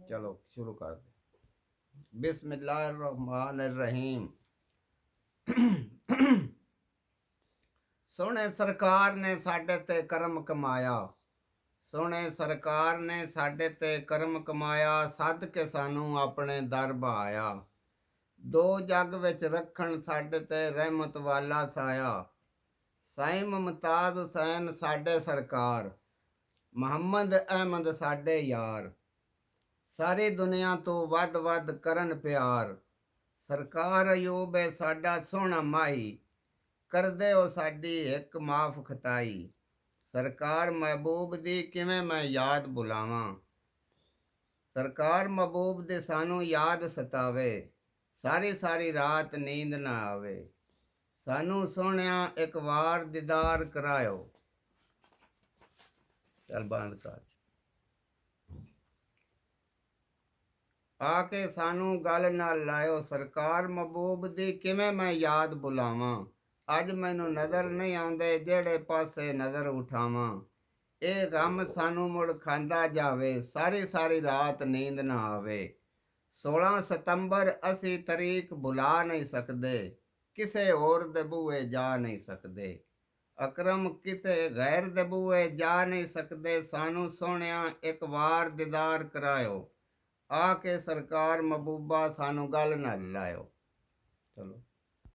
चलो शुरू कर दे। बिस्मिल्लाहिर्रहमानिर्रहीम। सोहणे सरकार ने साडे ते करम कमाया, सोहणे सरकार ने साडे ते करम कमाया, सद के सानू अपने दर बहाया। दो जग विच रखण साडे ते रहमत वाला साया। साईं मुमताज हुसैन साडे सरकार, मुहम्मद अहमद साडे यार। सारी दुनिया तो वध वध करन प्यार। सरकार अयूब है साडा सोहना माही, कर दे ओ साडी एक माफ खताई। सरकार महबूब दी किवें मैं याद बुलावां, सरकार महबूब दे सानू याद सतावे, सारी सारी रात नींद ना आवे। सानू सोहणिया एक वार दीदार करायो। चल बंद कर। आके सानू गल नाल लायो, सरकार महबूब दी किवें मैं याद बुलावां। अज मैनू नज़र नहीं आउंदे जेड़े पासे नज़र उठावां। ਇਹ ਗਮ ਸਾਨੂੰ ਮੁੜ ਖਾਂਦਾ ਜਾਵੇ, ਸਾਰੀ ਸਾਰੀ ਰਾਤ ਨੀਂਦ ਨਾ ਆਵੇ। 16 ਸਤੰਬਰ ਅਸੀਂ ਤਰੀਕ ਭੁਲਾ ਨਹੀਂ ਸਕਦੇ, ਕਿਸੇ ਹੋਰ ਦੇ ਬੂਹੇ ਜਾ ਨਹੀਂ ਸਕਦੇ। ਅਕਰਮ ਕਿਸੇ ਗੈਰ ਦੇ ਬੂਹੇ ਜਾ ਨਹੀਂ ਸਕਦੇ। ਸਾਨੂੰ ਸੋਹਣਿਆ ਇੱਕ ਵਾਰ ਦੀਦਾਰ ਕਰਾਇਓ। ਆ ਕੇ ਸਰਕਾਰ ਮਹਿਬੂਬਾ ਸਾਨੂੰ ਗੱਲ ਨਾ ਲਾਇਓ। ਚਲੋ।